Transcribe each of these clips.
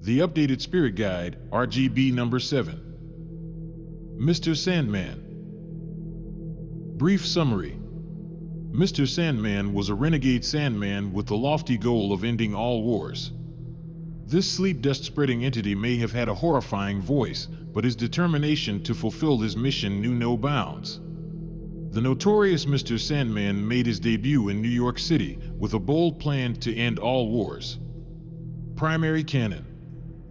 The updated spirit guide, RGB number 7. Mr. Sandman. Brief summary. Mr. Sandman was a renegade Sandman with the lofty goal of ending all wars. This sleep dust-spreading entity may have had a horrifying voice, but his determination to fulfill his mission knew no bounds. The notorious Mr. Sandman made his debut in New York City with a bold plan to end all wars. Primary canon.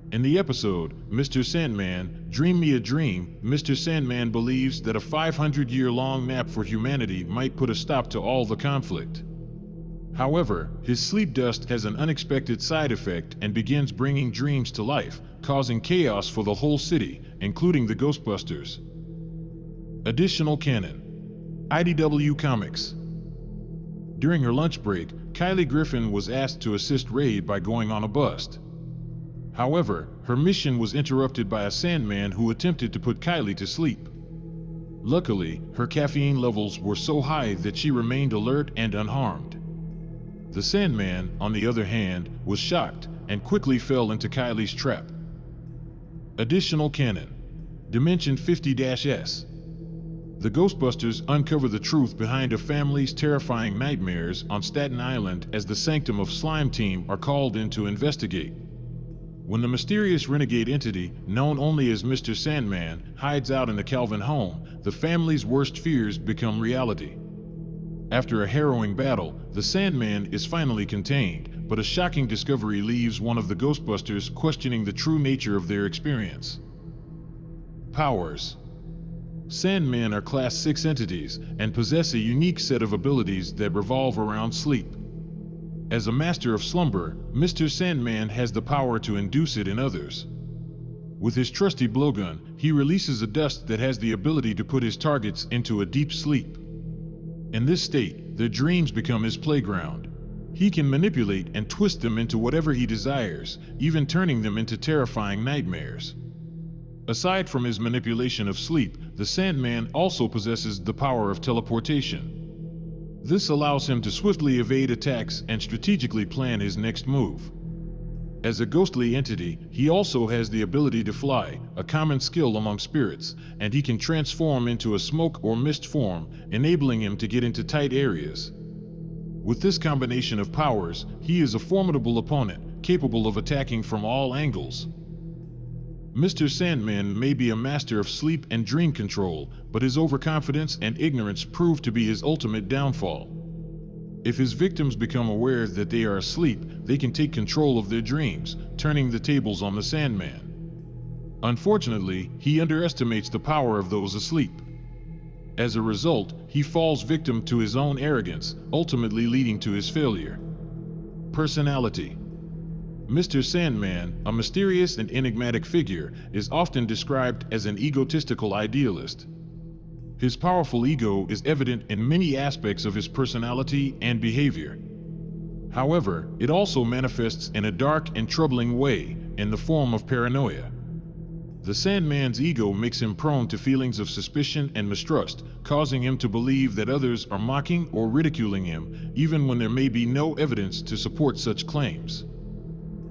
In the episode, Mr. Sandman, Dream Me a Dream, Mr. Sandman believes that a 500-year-long nap for humanity might put a stop to all the conflict. However, his sleep dust has an unexpected side effect and begins bringing dreams to life, causing chaos for the whole city, including the Ghostbusters. Additional canon. IDW Comics. During her lunch break, Kylie Griffin was asked to assist Ray by going on a bust. However, her mission was interrupted by a Sandman who attempted to put Kylie to sleep. Luckily, her caffeine levels were so high that she remained alert and unharmed. The Sandman, on the other hand, was shocked and quickly fell into Kylie's trap. Additional canon. Dimension 50-S. The Ghostbusters uncover the truth behind a family's terrifying nightmares on Staten Island as the Sanctum of Slime team are called in to investigate. When the mysterious renegade entity, known only as Mr. Sandman, hides out in the Calvin home, the family's worst fears become reality. After a harrowing battle, the Sandman is finally contained, but a shocking discovery leaves one of the Ghostbusters questioning the true nature of their experience. Powers. Sandmen are Class 6 entities and possess a unique set of abilities that revolve around sleep. As a master of slumber, Mr. Sandman has the power to induce it in others. With his trusty blowgun, he releases a dust that has the ability to put his targets into a deep sleep. In this state, their dreams become his playground. He can manipulate and twist them into whatever he desires, even turning them into terrifying nightmares. Aside from his manipulation of sleep, the Sandman also possesses the power of teleportation. This allows him to swiftly evade attacks and strategically plan his next move. As a ghostly entity, he also has the ability to fly, a common skill among spirits, and he can transform into a smoke or mist form, enabling him to get into tight areas. With this combination of powers, he is a formidable opponent, capable of attacking from all angles. Mr. Sandman may be a master of sleep and dream control, but his overconfidence and ignorance prove to be his ultimate downfall. If his victims become aware that they are asleep, they can take control of their dreams, turning the tables on the Sandman. Unfortunately, he underestimates the power of those asleep. As a result, he falls victim to his own arrogance, ultimately leading to his failure. Personality. Mr. Sandman, a mysterious and enigmatic figure, is often described as an egotistical idealist. His powerful ego is evident in many aspects of his personality and behavior. However, it also manifests in a dark and troubling way, in the form of paranoia. The Sandman's ego makes him prone to feelings of suspicion and mistrust, causing him to believe that others are mocking or ridiculing him, even when there may be no evidence to support such claims.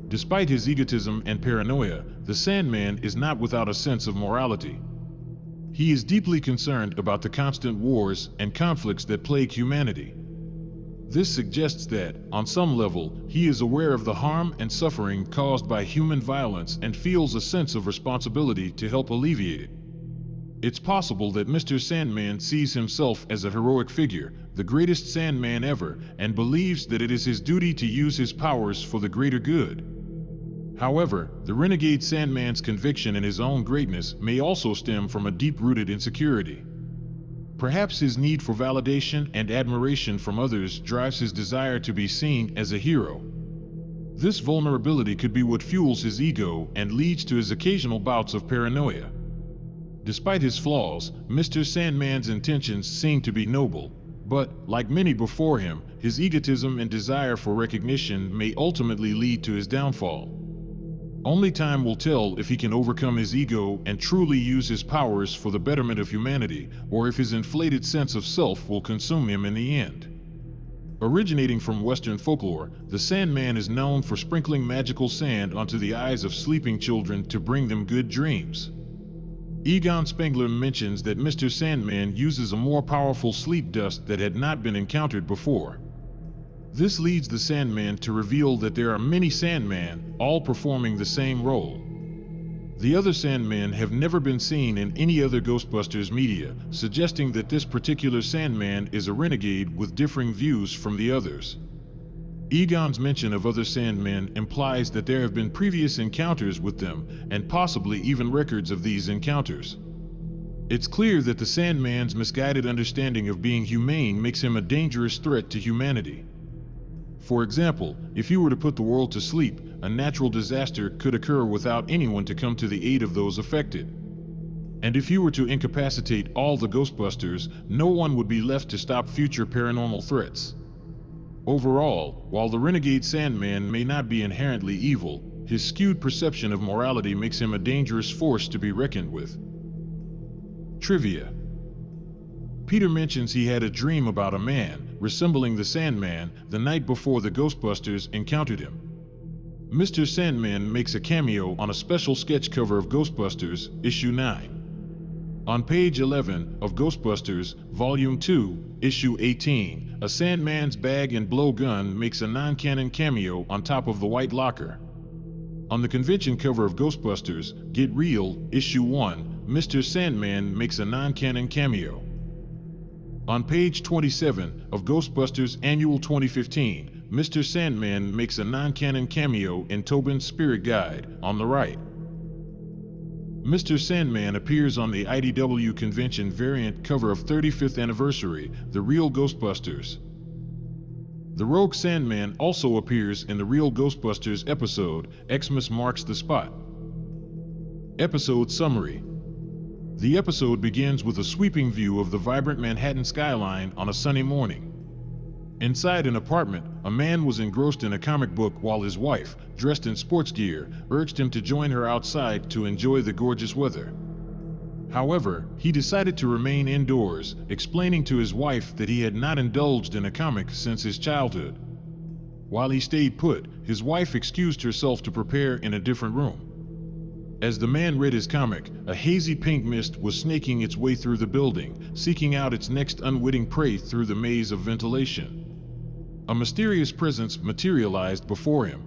Despite his egotism and paranoia, the Sandman is not without a sense of morality. He is deeply concerned about the constant wars and conflicts that plague humanity. This suggests that, on some level, he is aware of the harm and suffering caused by human violence and feels a sense of responsibility to help alleviate it. It's possible that Mr. Sandman sees himself as a heroic figure, the greatest Sandman ever, and believes that it is his duty to use his powers for the greater good. However, the renegade Sandman's conviction in his own greatness may also stem from a deep-rooted insecurity. Perhaps his need for validation and admiration from others drives his desire to be seen as a hero. This vulnerability could be what fuels his ego and leads to his occasional bouts of paranoia. Despite his flaws, Mr. Sandman's intentions seem to be noble, but, like many before him, his egotism and desire for recognition may ultimately lead to his downfall. Only time will tell if he can overcome his ego and truly use his powers for the betterment of humanity, or if his inflated sense of self will consume him in the end. Originating from Western folklore, the Sandman is known for sprinkling magical sand onto the eyes of sleeping children to bring them good dreams. Egon Spengler mentions that Mr. Sandman uses a more powerful sleep dust that had not been encountered before. This leads the Sandman to reveal that there are many Sandman, all performing the same role. The other Sandmen have never been seen in any other Ghostbusters media, suggesting that this particular Sandman is a renegade with differing views from the others. Egon's mention of other Sandmen implies that there have been previous encounters with them, and possibly even records of these encounters. It's clear that the Sandman's misguided understanding of being humane makes him a dangerous threat to humanity. For example, if you were to put the world to sleep, a natural disaster could occur without anyone to come to the aid of those affected. And if you were to incapacitate all the Ghostbusters, no one would be left to stop future paranormal threats. Overall, while the renegade Sandman may not be inherently evil, his skewed perception of morality makes him a dangerous force to be reckoned with. Trivia. Peter mentions he had a dream about a man, resembling the Sandman, the night before the Ghostbusters encountered him. Mr. Sandman makes a cameo on a special sketch cover of Ghostbusters, Issue 9. On page 11 of Ghostbusters, Volume 2, Issue 18, a Sandman's bag and blow gun makes a non-canon cameo on top of the white locker. On the convention cover of Ghostbusters, Get Real, Issue 1, Mr. Sandman makes a non-canon cameo. On page 27 of Ghostbusters Annual 2015, Mr. Sandman makes a non-canon cameo in Tobin's Spirit Guide, on the right. Mr. Sandman appears on the IDW convention variant cover of 35th Anniversary, The Real Ghostbusters. The Rogue Sandman also appears in the Real Ghostbusters episode, Xmas Marks the Spot. Episode Summary. The episode begins with a sweeping view of the vibrant Manhattan skyline on a sunny morning. Inside an apartment, a man was engrossed in a comic book while his wife, dressed in sports gear, urged him to join her outside to enjoy the gorgeous weather. However, he decided to remain indoors, explaining to his wife that he had not indulged in a comic since his childhood. While he stayed put, his wife excused herself to prepare in a different room. As the man read his comic, a hazy pink mist was snaking its way through the building, seeking out its next unwitting prey through the maze of ventilation. A mysterious presence materialized before him.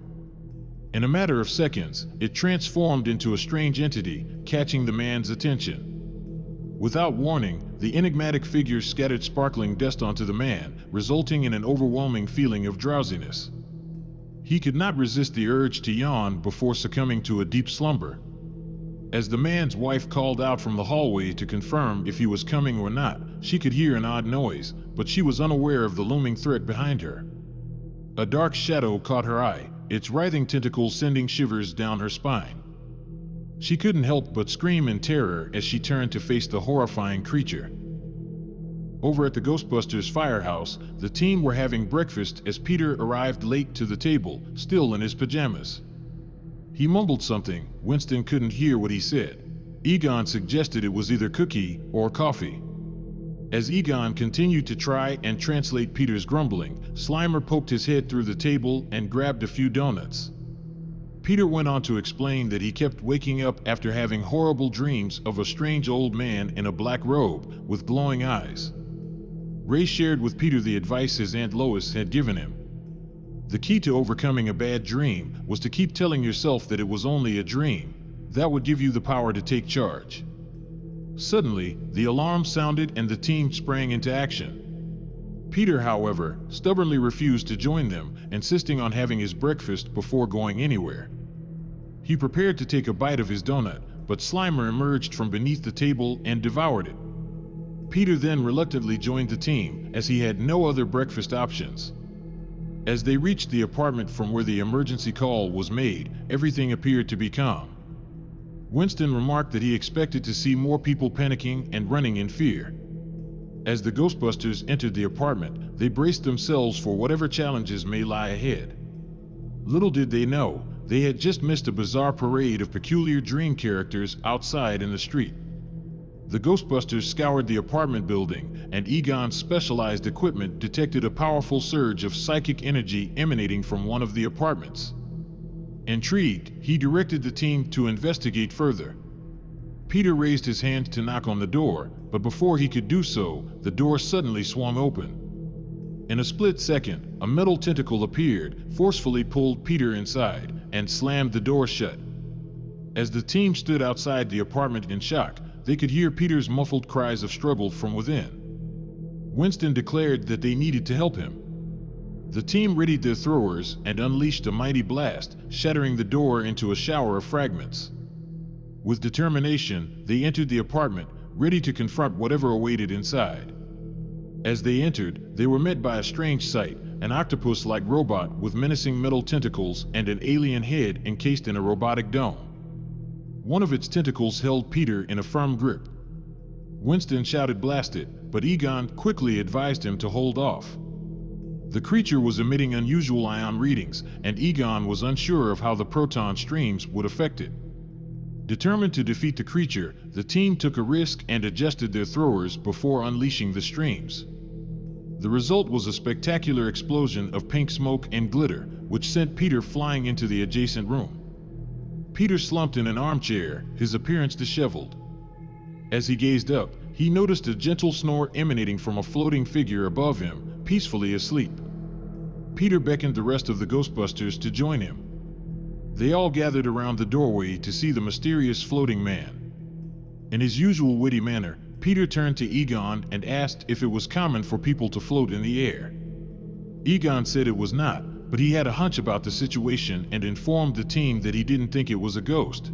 In a matter of seconds, it transformed into a strange entity, catching the man's attention. Without warning, the enigmatic figure scattered sparkling dust onto the man, resulting in an overwhelming feeling of drowsiness. He could not resist the urge to yawn before succumbing to a deep slumber. As the man's wife called out from the hallway to confirm if he was coming or not, she could hear an odd noise, but she was unaware of the looming threat behind her. A dark shadow caught her eye, its writhing tentacles sending shivers down her spine. She couldn't help but scream in terror as she turned to face the horrifying creature. Over at the Ghostbusters firehouse, the team were having breakfast as Peter arrived late to the table, still in his pajamas. He mumbled something. Winston couldn't hear what he said. Egon suggested it was either cookie or coffee. As Egon continued to try and translate Peter's grumbling, Slimer poked his head through the table and grabbed a few donuts. Peter went on to explain that he kept waking up after having horrible dreams of a strange old man in a black robe with glowing eyes. Ray shared with Peter the advice his Aunt Lois had given him. The key to overcoming a bad dream was to keep telling yourself that it was only a dream. That would give you the power to take charge. Suddenly, the alarm sounded and the team sprang into action. Peter, however, stubbornly refused to join them, insisting on having his breakfast before going anywhere. He prepared to take a bite of his donut, but Slimer emerged from beneath the table and devoured it. Peter then reluctantly joined the team, as he had no other breakfast options. As they reached the apartment from where the emergency call was made, everything appeared to be calm. Winston remarked that he expected to see more people panicking and running in fear. As the Ghostbusters entered the apartment, they braced themselves for whatever challenges may lie ahead. Little did they know, they had just missed a bizarre parade of peculiar dream characters outside in the street. The Ghostbusters scoured the apartment building, and Egon's specialized equipment detected a powerful surge of psychic energy emanating from one of the apartments. Intrigued, he directed the team to investigate further. Peter raised his hand to knock on the door, but before he could do so, the door suddenly swung open. In a split second, a metal tentacle appeared, forcefully pulled Peter inside, and slammed the door shut. As the team stood outside the apartment in shock, they could hear Peter's muffled cries of struggle from within. Winston declared that they needed to help him. The team readied their throwers and unleashed a mighty blast, shattering the door into a shower of fragments. With determination, they entered the apartment, ready to confront whatever awaited inside. As they entered, they were met by a strange sight, an octopus-like robot with menacing metal tentacles and an alien head encased in a robotic dome. One of its tentacles held Peter in a firm grip. Winston shouted "Blast it," but Egon quickly advised him to hold off. The creature was emitting unusual ion readings, and Egon was unsure of how the proton streams would affect it. Determined to defeat the creature, the team took a risk and adjusted their throwers before unleashing the streams. The result was a spectacular explosion of pink smoke and glitter, which sent Peter flying into the adjacent room. Peter slumped in an armchair, his appearance disheveled. As he gazed up, he noticed a gentle snore emanating from a floating figure above him, peacefully asleep. Peter beckoned the rest of the Ghostbusters to join him. They all gathered around the doorway to see the mysterious floating man. In his usual witty manner, Peter turned to Egon and asked if it was common for people to float in the air. Egon said it was not, but he had a hunch about the situation and informed the team that he didn't think it was a ghost.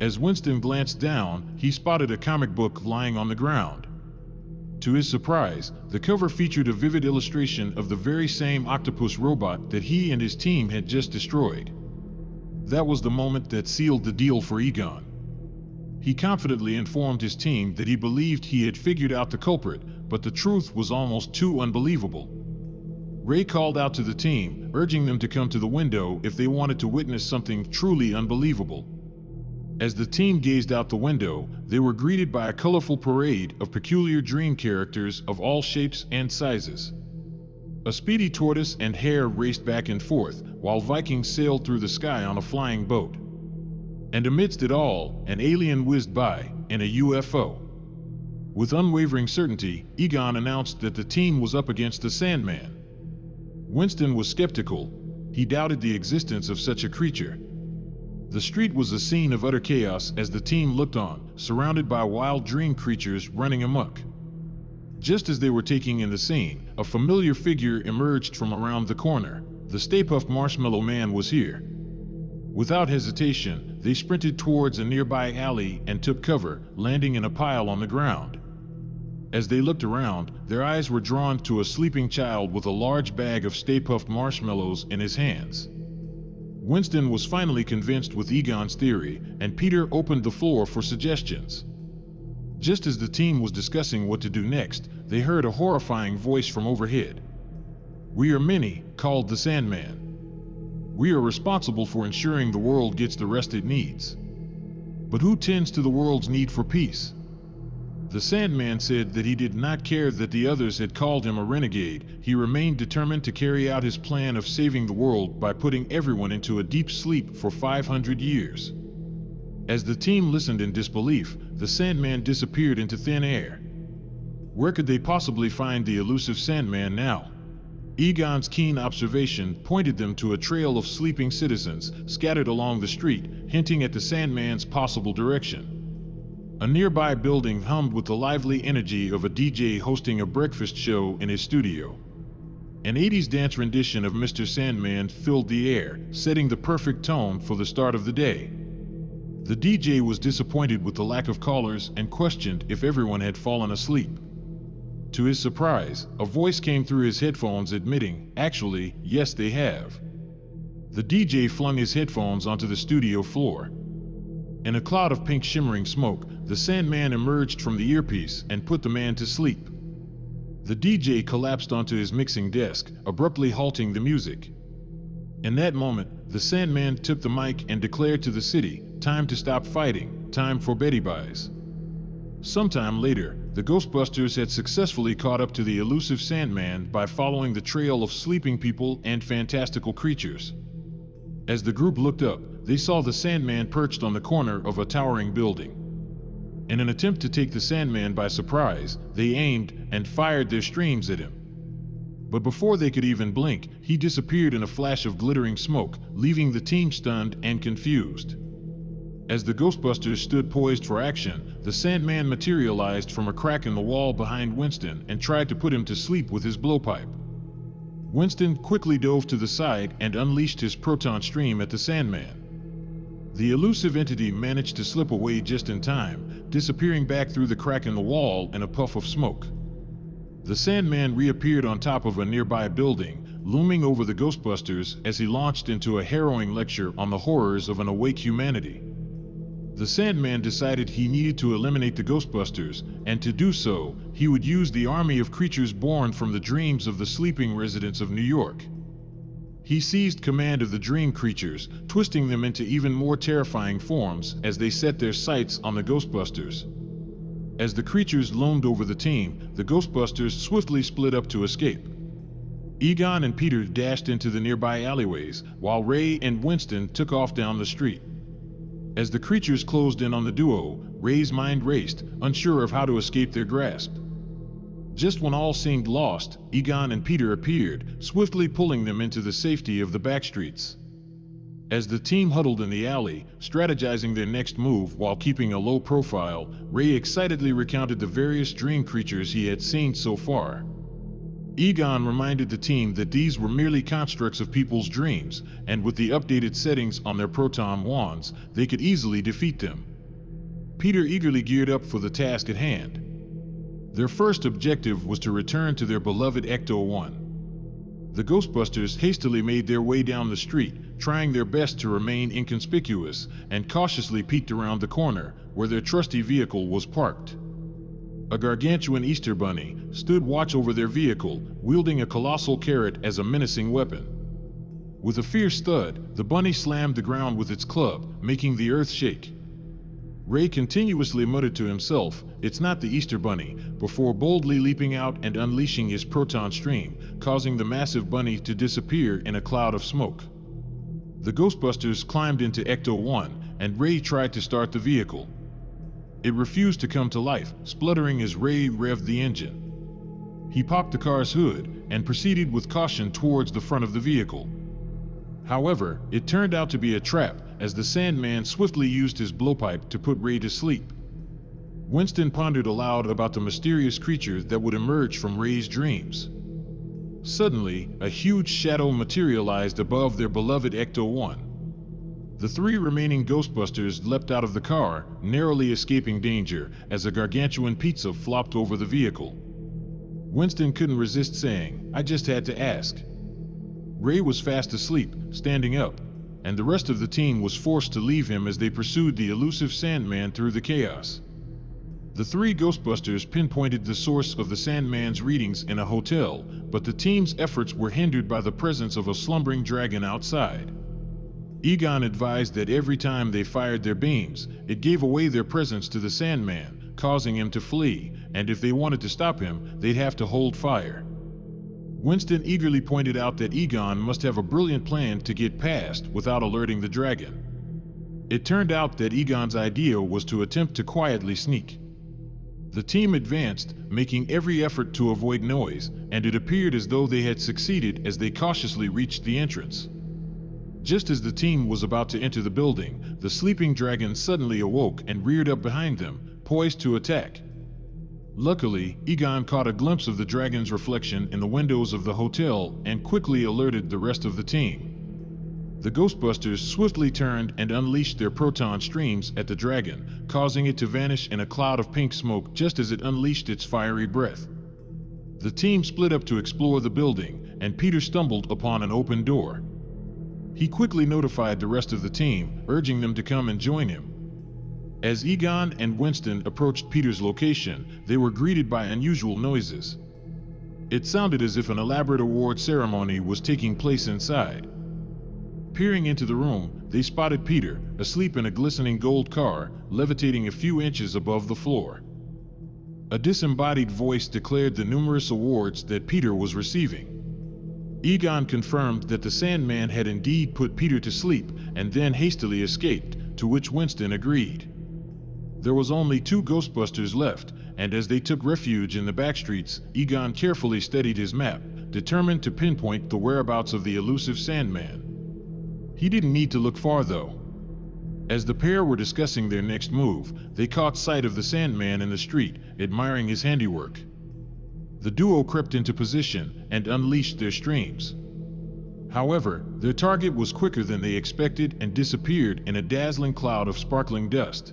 As Winston glanced down, he spotted a comic book lying on the ground. To his surprise, the cover featured a vivid illustration of the very same octopus robot that he and his team had just destroyed. That was the moment that sealed the deal for Egon. He confidently informed his team that he believed he had figured out the culprit, but the truth was almost too unbelievable. Ray called out to the team, urging them to come to the window if they wanted to witness something truly unbelievable. As the team gazed out the window, they were greeted by a colorful parade of peculiar dream characters of all shapes and sizes. A speedy tortoise and hare raced back and forth, while Vikings sailed through the sky on a flying boat. And amidst it all, an alien whizzed by, in a UFO. With unwavering certainty, Egon announced that the team was up against the Sandman. Winston was skeptical. He doubted the existence of such a creature. The street was a scene of utter chaos as the team looked on, surrounded by wild dream creatures running amok. Just as they were taking in the scene, a familiar figure emerged from around the corner. The Stay Puft Marshmallow Man was here. Without hesitation, they sprinted towards a nearby alley and took cover, landing in a pile on the ground. As they looked around, their eyes were drawn to a sleeping child with a large bag of Stay Puft marshmallows in his hands. Winston was finally convinced with Egon's theory, and Peter opened the floor for suggestions. Just as the team was discussing what to do next, they heard a horrifying voice from overhead. "We are many," called the Sandman. "We are responsible for ensuring the world gets the rest it needs. But who tends to the world's need for peace?" The Sandman said that he did not care that the others had called him a renegade. He remained determined to carry out his plan of saving the world by putting everyone into a deep sleep for 500 years. As the team listened in disbelief, the Sandman disappeared into thin air. Where could they possibly find the elusive Sandman now? Egon's keen observation pointed them to a trail of sleeping citizens scattered along the street, hinting at the Sandman's possible direction. A nearby building hummed with the lively energy of a DJ hosting a breakfast show in his studio. An 80s dance rendition of Mr. Sandman filled the air, setting the perfect tone for the start of the day. The DJ was disappointed with the lack of callers and questioned if everyone had fallen asleep. To his surprise, a voice came through his headphones admitting, "Actually, yes they have." The DJ flung his headphones onto the studio floor. In a cloud of pink shimmering smoke, the Sandman emerged from the earpiece and put the man to sleep. The DJ collapsed onto his mixing desk, abruptly halting the music. In that moment, the Sandman took the mic and declared to the city, "Time to stop fighting, time for Betty Buys." Sometime later, the Ghostbusters had successfully caught up to the elusive Sandman by following the trail of sleeping people and fantastical creatures. As the group looked up, they saw the Sandman perched on the corner of a towering building. In an attempt to take the Sandman by surprise, they aimed and fired their streams at him. But before they could even blink, he disappeared in a flash of glittering smoke, leaving the team stunned and confused. As the Ghostbusters stood poised for action, the Sandman materialized from a crack in the wall behind Winston and tried to put him to sleep with his blowpipe. Winston quickly dove to the side and unleashed his proton stream at the Sandman. The elusive entity managed to slip away just in time, disappearing back through the crack in the wall in a puff of smoke. The Sandman reappeared on top of a nearby building, looming over the Ghostbusters as he launched into a harrowing lecture on the horrors of an awake humanity. The Sandman decided he needed to eliminate the Ghostbusters, and to do so, he would use the army of creatures born from the dreams of the sleeping residents of New York. He seized command of the dream creatures, twisting them into even more terrifying forms as they set their sights on the Ghostbusters. As the creatures loomed over the team, the Ghostbusters swiftly split up to escape. Egon and Peter dashed into the nearby alleyways, while Ray and Winston took off down the street. As the creatures closed in on the duo, Ray's mind raced, unsure of how to escape their grasp. Just when all seemed lost, Egon and Peter appeared, swiftly pulling them into the safety of the back streets. As the team huddled in the alley, strategizing their next move while keeping a low profile, Ray excitedly recounted the various dream creatures he had seen so far. Egon reminded the team that these were merely constructs of people's dreams, and with the updated settings on their proton wands, they could easily defeat them. Peter eagerly geared up for the task at hand. Their first objective was to return to their beloved Ecto-1. The Ghostbusters hastily made their way down the street, trying their best to remain inconspicuous, and cautiously peeked around the corner, where their trusty vehicle was parked. A gargantuan Easter bunny stood watch over their vehicle, wielding a colossal carrot as a menacing weapon. With a fierce thud, the bunny slammed the ground with its club, making the earth shake. Ray continuously muttered to himself, "It's not the Easter bunny," before boldly leaping out and unleashing his proton stream, causing the massive bunny to disappear in a cloud of smoke. The Ghostbusters climbed into Ecto-1, and Ray tried to start the vehicle. It refused to come to life, spluttering as Ray revved the engine. He popped the car's hood and proceeded with caution towards the front of the vehicle. However, it turned out to be a trap, as the Sandman swiftly used his blowpipe to put Ray to sleep. Winston pondered aloud about the mysterious creature that would emerge from Ray's dreams. Suddenly, a huge shadow materialized above their beloved Ecto-1. The three remaining Ghostbusters leapt out of the car, narrowly escaping danger, as a gargantuan pizza flopped over the vehicle. Winston couldn't resist saying, "I just had to ask." Ray was fast asleep, standing up, and the rest of the team was forced to leave him as they pursued the elusive Sandman through the chaos. The three Ghostbusters pinpointed the source of the Sandman's readings in a hotel, but the team's efforts were hindered by the presence of a slumbering dragon outside. Egon advised that every time they fired their beams, it gave away their presence to the Sandman, causing him to flee, and if they wanted to stop him, they'd have to hold fire. Winston eagerly pointed out that Egon must have a brilliant plan to get past without alerting the dragon. It turned out that Egon's idea was to attempt to quietly sneak. The team advanced, making every effort to avoid noise, and it appeared as though they had succeeded as they cautiously reached the entrance. Just as the team was about to enter the building, the sleeping dragon suddenly awoke and reared up behind them, poised to attack. Luckily, Egon caught a glimpse of the dragon's reflection in the windows of the hotel and quickly alerted the rest of the team. The Ghostbusters swiftly turned and unleashed their proton streams at the dragon, causing it to vanish in a cloud of pink smoke just as it unleashed its fiery breath. The team split up to explore the building, and Peter stumbled upon an open door. He quickly notified the rest of the team, urging them to come and join him. As Egon and Winston approached Peter's location, they were greeted by unusual noises. It sounded as if an elaborate award ceremony was taking place inside. Peering into the room, they spotted Peter, asleep in a glistening gold car, levitating a few inches above the floor. A disembodied voice declared the numerous awards that Peter was receiving. Egon confirmed that the Sandman had indeed put Peter to sleep and then hastily escaped, to which Winston agreed. There was only 2 Ghostbusters left, and as they took refuge in the backstreets, Egon carefully studied his map, determined to pinpoint the whereabouts of the elusive Sandman. He didn't need to look far, though. As the pair were discussing their next move, they caught sight of the Sandman in the street, admiring his handiwork. The duo crept into position and unleashed their streams. However, their target was quicker than they expected and disappeared in a dazzling cloud of sparkling dust.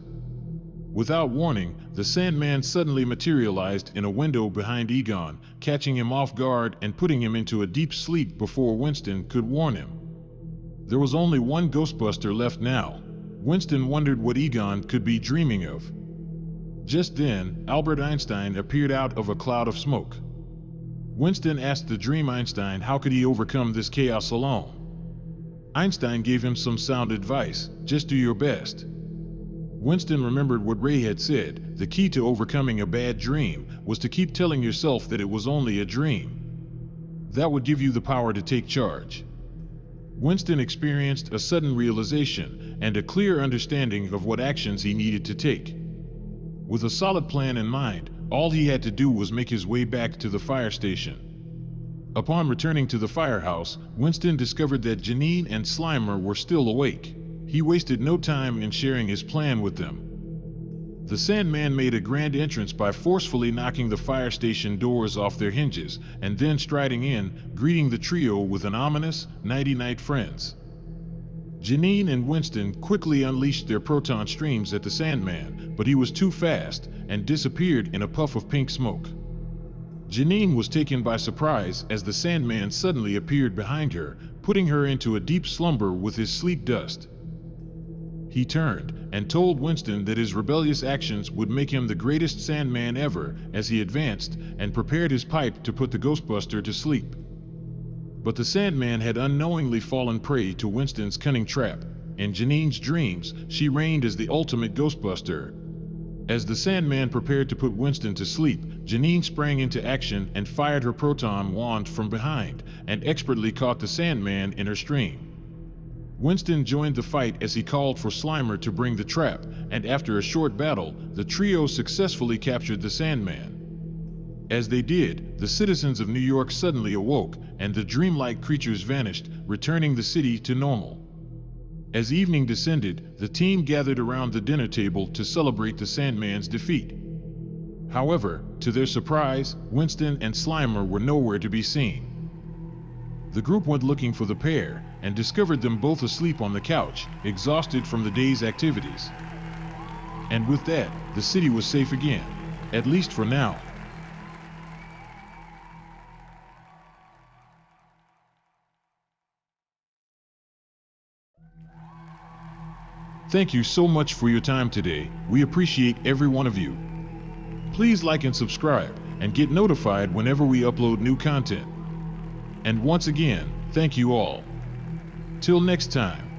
Without warning, the Sandman suddenly materialized in a window behind Egon, catching him off guard and putting him into a deep sleep before Winston could warn him. There was only 1 Ghostbuster left now. Winston wondered what Egon could be dreaming of. Just then, Albert Einstein appeared out of a cloud of smoke. Winston asked the Dream Einstein how could he overcome this chaos alone. Einstein gave him some sound advice: just do your best. Winston remembered what Ray had said: the key to overcoming a bad dream was to keep telling yourself that it was only a dream. That would give you the power to take charge. Winston experienced a sudden realization and a clear understanding of what actions he needed to take. With a solid plan in mind, all he had to do was make his way back to the fire station. Upon returning to the firehouse, Winston discovered that Janine and Slimer were still awake. He wasted no time in sharing his plan with them. The Sandman made a grand entrance by forcefully knocking the fire station doors off their hinges and then striding in, greeting the trio with an ominous "Nighty-night, friends." Janine and Winston quickly unleashed their proton streams at the Sandman, but he was too fast and disappeared in a puff of pink smoke. Janine was taken by surprise as the Sandman suddenly appeared behind her, putting her into a deep slumber with his sleep dust. He turned and told Winston that his rebellious actions would make him the greatest Sandman ever as he advanced and prepared his pipe to put the Ghostbuster to sleep. But the Sandman had unknowingly fallen prey to Winston's cunning trap. In Janine's dreams, she reigned as the ultimate Ghostbuster. As the Sandman prepared to put Winston to sleep, Janine sprang into action and fired her proton wand from behind and expertly caught the Sandman in her stream. Winston joined the fight as he called for Slimer to bring the trap, and after a short battle, the trio successfully captured the Sandman. As they did, the citizens of New York suddenly awoke, and the dreamlike creatures vanished, returning the city to normal. As evening descended, the team gathered around the dinner table to celebrate the Sandman's defeat. However, to their surprise, Winston and Slimer were nowhere to be seen. The group went looking for the pair and discovered them both asleep on the couch, exhausted from the day's activities. And with that, the city was safe again, at least for now. Thank you so much for your time today. We appreciate every one of you. Please like and subscribe and get notified whenever we upload new content. And once again, thank you all. Till next time.